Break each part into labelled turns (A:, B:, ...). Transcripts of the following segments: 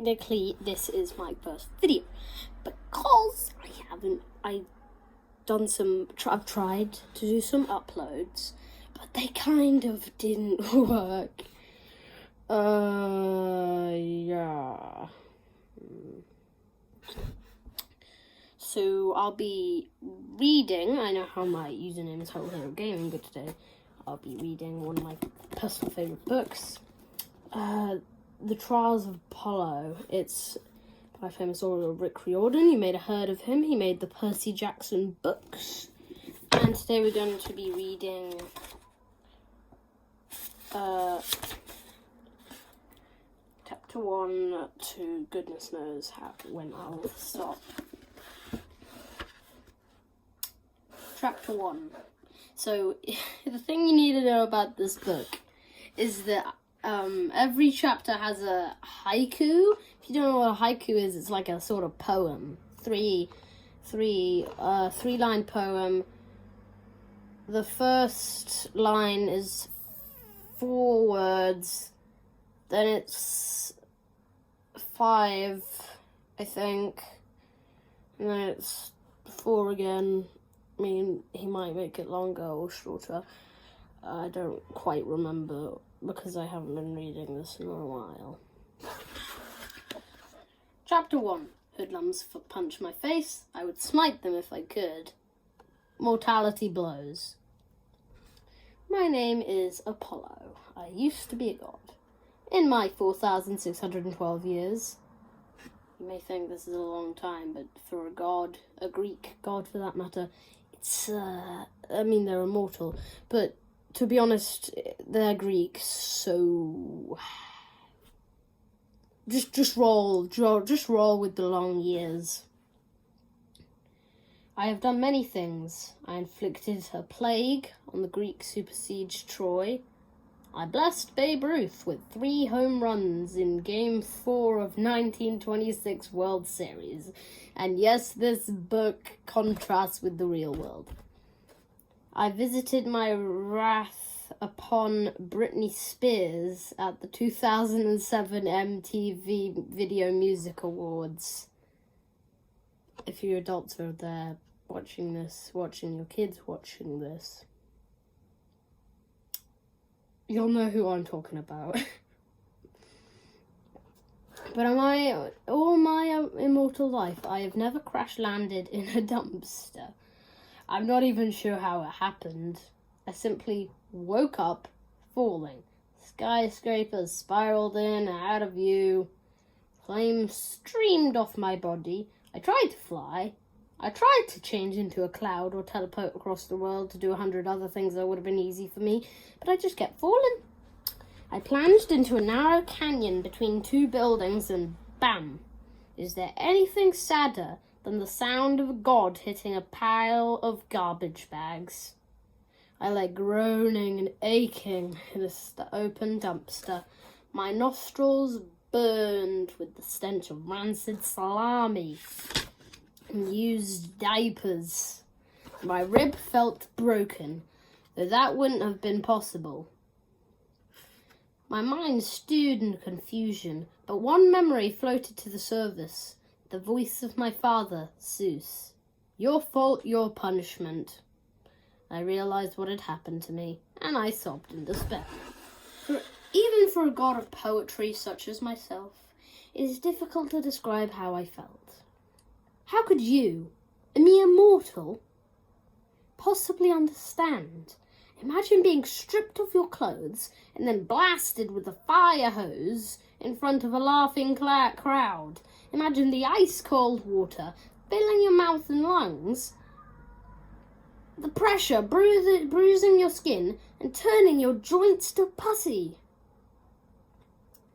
A: technically this is my first video because I've tried to do some uploads, but they kind of didn't work. Yeah. So I'll be reading, I know how my username is Total Hero Gaming, but today I'll be reading one of my personal favourite books, The Trials of Apollo. It's by famous author Rick Riordan. You may have heard of him. He made the Percy Jackson books. And today we're going to be reading chapter 1 to goodness knows when I'll stop. Chapter 1. So, the thing you need to know about this book is that every chapter has a haiku. If you don't know what a haiku is, it's like a sort of poem. Three-line poem. The first line is 4 words. Then it's 5, I think. And then it's 4 again. I mean, he might make it longer or shorter. I don't quite remember because I haven't been reading this in a while. Chapter 1. Hoodlums punch my face. I would smite them if I could. Mortality blows. My name is Apollo. I used to be a god. In my 4,612 years. You may think this is a long time, but for a god, a Greek god for that matter, they're immortal, but to be honest, they're Greek, so just roll with the long years. I have done many things. I inflicted a plague on the Greeks who besieged Troy. I blessed Babe Ruth with 3 home runs in Game 4 of 1926 World Series. And yes, this book contrasts with the real world. I visited my wrath upon Britney Spears at the 2007 MTV Video Music Awards. If you adults are there watching your kids watching this, you'll know who I'm talking about. But all my immortal life, I have never crash-landed in a dumpster. I'm not even sure how it happened. I simply woke up falling. Skyscrapers spiraled in and out of view. Flames streamed off my body. I tried to fly. I tried to change into a cloud or teleport across the world to do 100 other things that would have been easy for me, but I just kept falling. I plunged into a narrow canyon between 2 buildings and bam! Is there anything sadder than the sound of a god hitting a pile of garbage bags? I lay groaning and aching in a open dumpster. My nostrils burned with the stench of rancid salami and used diapers. My rib felt broken, though that wouldn't have been possible. My mind stewed in confusion, but one memory floated to the surface. The voice of my father, Zeus. Your fault, your punishment. I realized what had happened to me, and I sobbed in despair. Even for a god of poetry such as myself, it is difficult to describe how I felt. How could you, a mere mortal, possibly understand? Imagine being stripped of your clothes and then blasted with a fire hose in front of a laughing crowd. Imagine the ice-cold water filling your mouth and lungs, the pressure bruising your skin and turning your joints to putty.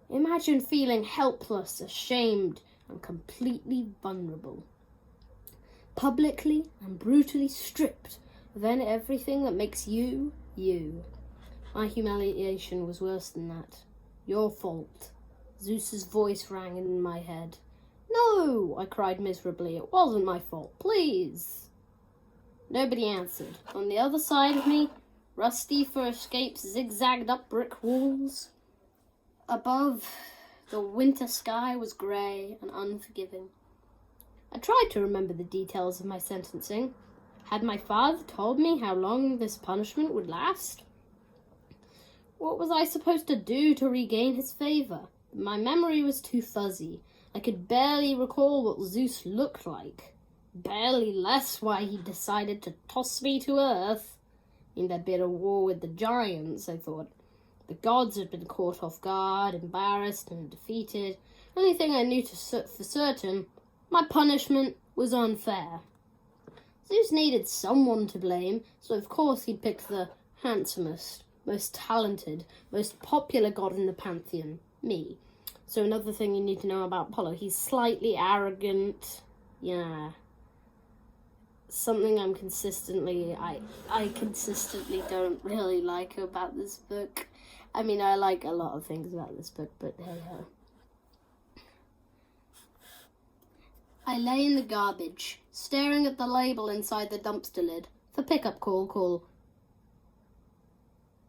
A: Imagine feeling helpless, ashamed, and completely vulnerable. Publicly and brutally stripped of everything that makes you, you. My humiliation was worse than that. Your fault. Zeus's voice rang in my head. No, I cried miserably. It wasn't my fault. Please. Nobody answered. On the other side of me, rusty for escapes zigzagged up brick walls. Above The winter sky was grey and unforgiving. I tried to remember the details of my sentencing. Had my father told me how long this punishment would last? What was I supposed to do to regain his favour? My memory was too fuzzy. I could barely recall what Zeus looked like. Barely less why he decided to toss me to earth. There'd been a war with the giants, I thought. The gods had been caught off guard, embarrassed and defeated. Only thing I knew for certain, my punishment was unfair. Zeus needed someone to blame, so of course he picked the handsomest, most talented, most popular god in the pantheon, me. So another thing you need to know about Apollo, he's slightly arrogant. Yeah. Something I consistently don't really like about this book. I mean, I like a lot of things about this book, but hey ho. I lay in the garbage, staring at the label inside the dumpster lid. For pickup call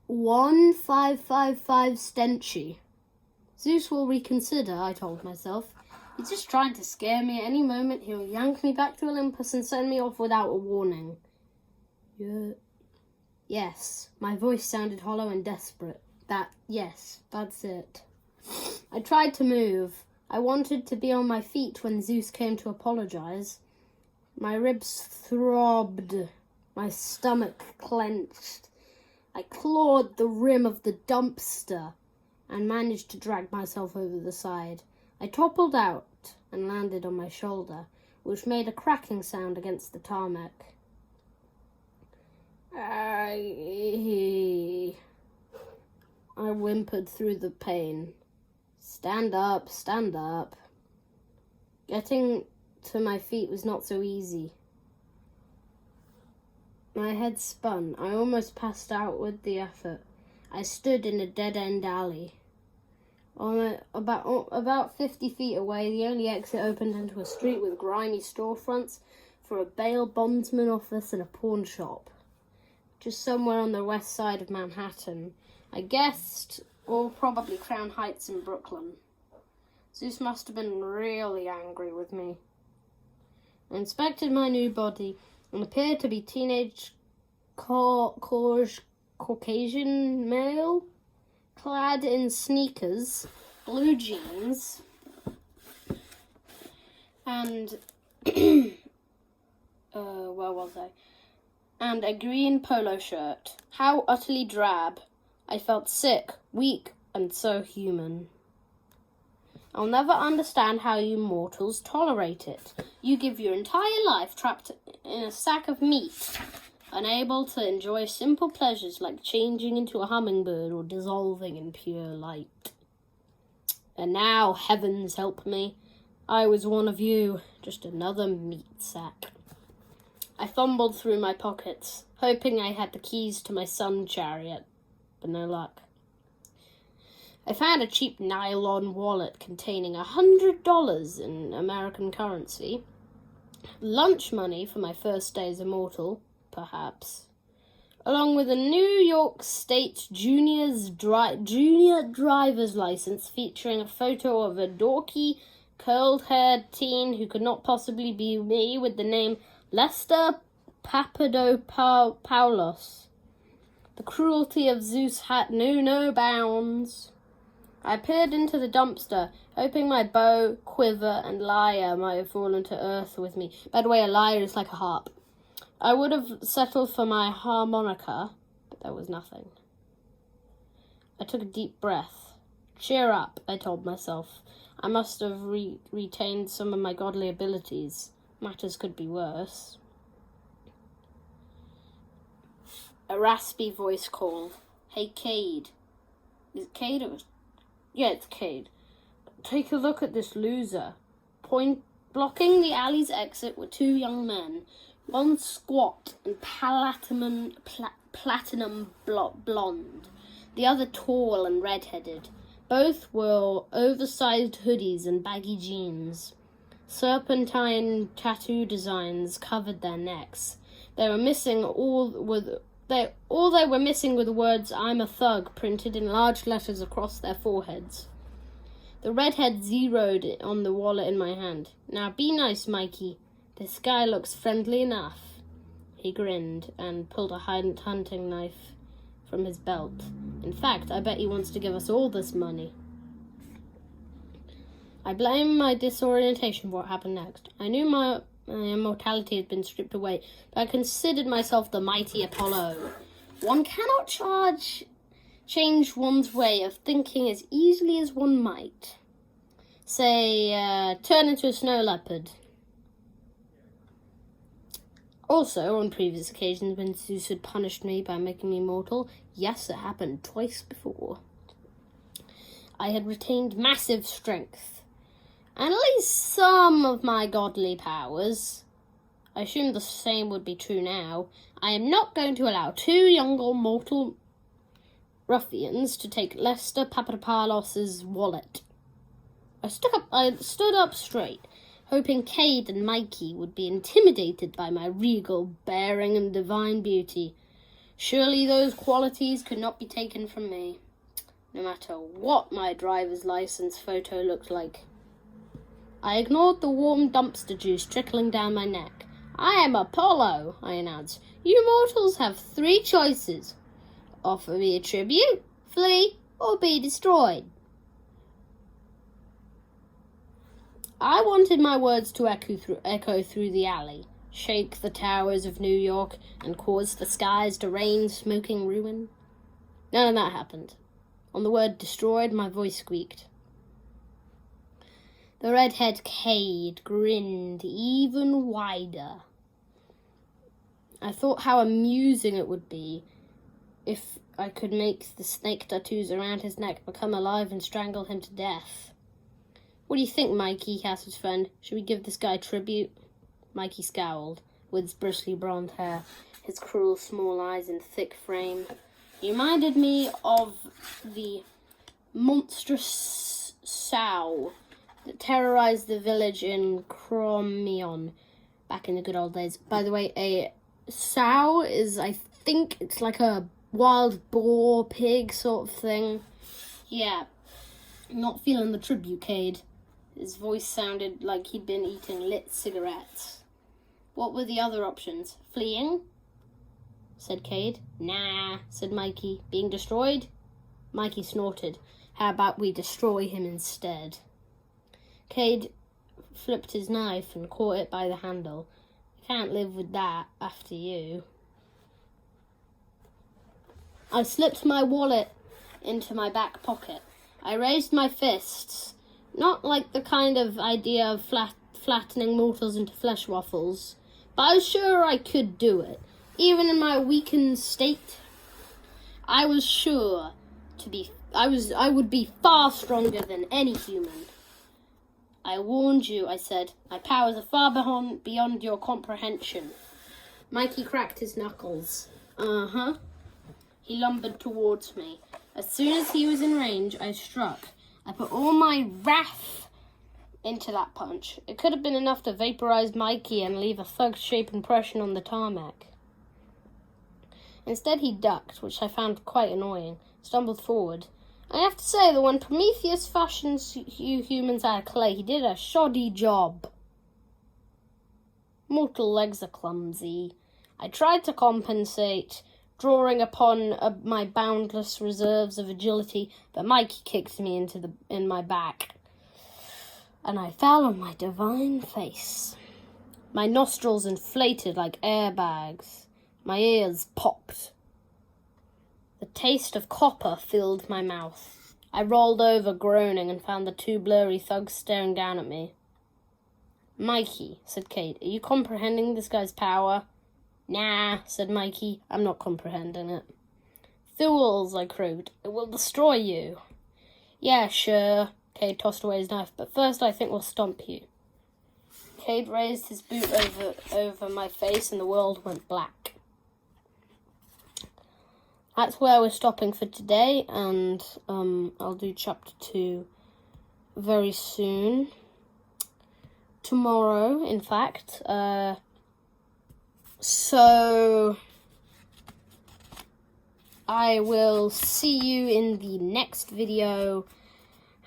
A: 1555 Stenchy. Zeus will reconsider, I told myself. He's just trying to scare me. At any moment, he'll yank me back to Olympus and send me off without a warning. Yes, my voice sounded hollow and desperate. That's it. I tried to move. I wanted to be on my feet when Zeus came to apologize. My ribs throbbed. My stomach clenched. I clawed the rim of the dumpster and managed to drag myself over the side. I toppled out and landed on my shoulder, which made a cracking sound against the tarmac. I whimpered through the pain. Stand up. Getting to my feet was not so easy. My head spun. I almost passed out with the effort. I stood in a dead-end alley. About 50 feet away, the only exit opened into a street with grimy storefronts for a bail bondsman office and a pawn shop. Just somewhere on the west side of Manhattan, I guessed, or probably Crown Heights in Brooklyn. Zeus must have been really angry with me. I inspected my new body and appeared to be teenage Caucasian male, clad in sneakers, blue jeans, and where was I? And a green polo shirt. How utterly drab. I felt sick, weak, and so human. I'll never understand how you mortals tolerate it. You give your entire life trapped in a sack of meat, unable to enjoy simple pleasures like changing into a hummingbird or dissolving in pure light. And now, heavens help me, I was one of you, just another meat sack. I fumbled through my pockets, hoping I had the keys to my sun chariot, but no luck. I found a cheap nylon wallet containing $100 in American currency, lunch money for my first day as a mortal, perhaps, along with a New York State junior driver's license featuring a photo of a dorky, curled-haired teen who could not possibly be me with the name Lester Papadopoulos. The cruelty of Zeus had no bounds. I peered into the dumpster, hoping my bow, quiver, and lyre might have fallen to earth with me. By the way, a lyre is like a harp. I would have settled for my harmonica, but there was nothing. I took a deep breath. Cheer up, I told myself. I must have retained some of my godly abilities. Matters could be worse. A raspy voice called, "Hey, Cade." Is it Cade or... Yeah, it's Cade. Take a look at this loser. Blocking the alley's exit were two young men. One squat and platinum blonde. The other tall and red-headed. Both wore oversized hoodies and baggy jeans. Serpentine tattoo designs covered their necks. They were missing they were missing were the words "I'm a thug" printed in large letters across their foreheads. The redhead zeroed on the wallet in my hand. Now be nice, Mikey. This guy looks friendly enough. He grinned and pulled a hunting knife from his belt. In fact, I bet he wants to give us all this money. I blame my disorientation for what happened next. I knew my immortality had been stripped away, but I considered myself the mighty Apollo. One cannot change one's way of thinking as easily as one might. Say, turn into a snow leopard. Also, on previous occasions when Zeus had punished me by making me mortal, yes, it happened twice before, I had retained massive strength. And at least some of my godly powers. I assume the same would be true now. I am not going to allow two younger mortal ruffians to take Lester Papadopoulos' wallet. I stood up straight, hoping Cade and Mikey would be intimidated by my regal bearing and divine beauty. Surely those qualities could not be taken from me, no matter what my driver's license photo looked like. I ignored the warm dumpster juice trickling down my neck. I am Apollo, I announced. You mortals have 3 choices. Offer me a tribute, flee, or be destroyed. I wanted my words to echo through the alley, shake the towers of New York, and cause the skies to rain smoking ruin. None of that happened. On the word destroyed, my voice squeaked. The redhead Cade grinned even wider. I thought how amusing it would be if I could make the snake tattoos around his neck become alive and strangle him to death. What do you think, Mikey? Asked his friend. Should we give this guy tribute? Mikey scowled, with his bristly blonde hair, his cruel small eyes and thick frame. He reminded me of the monstrous sow that terrorized the village in Cromion back in the good old days. By the way, a sow is, I think, it's like a wild boar pig sort of thing. Yeah, not feeling the tribute, Cade. His voice sounded like he'd been eating lit cigarettes. What were the other options? Fleeing? Said Cade. Nah, said Mikey. Being destroyed? Mikey snorted. How about we destroy him instead? Cade flipped his knife and caught it by the handle. I can't live with that after you. I slipped my wallet into my back pocket. I raised my fists, not like the kind of idea of flattening mortals into flesh waffles, but I was sure I could do it. Even in my weakened state, I was sure I would be far stronger than any human. I warned you, I said. My powers are far beyond your comprehension. Mikey cracked his knuckles. Uh-huh. He lumbered towards me. As soon as he was in range, I struck. I put all my wrath into that punch. It could have been enough to vaporize Mikey and leave a thug-shaped impression on the tarmac. Instead, he ducked, which I found quite annoying, stumbled forward. I have to say that when Prometheus fashions you humans out of clay, he did a shoddy job. Mortal legs are clumsy. I tried to compensate, drawing upon my boundless reserves of agility, but Mikey kicked me in my back, and I fell on my divine face. My nostrils inflated like airbags. My ears popped. The taste of copper filled my mouth. I rolled over, groaning, and found the 2 blurry thugs staring down at me. Mikey, said Cade, are you comprehending this guy's power? Nah, said Mikey, I'm not comprehending it. Fools, I crowed, it will destroy you. Yeah, sure, Cade tossed away his knife, but first I think we'll stomp you. Cade raised his boot over my face and the world went black. That's where we're stopping for today, and I'll do chapter 2 very soon. Tomorrow, in fact. So I will see you in the next video.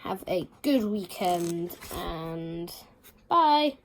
A: Have a good weekend and bye.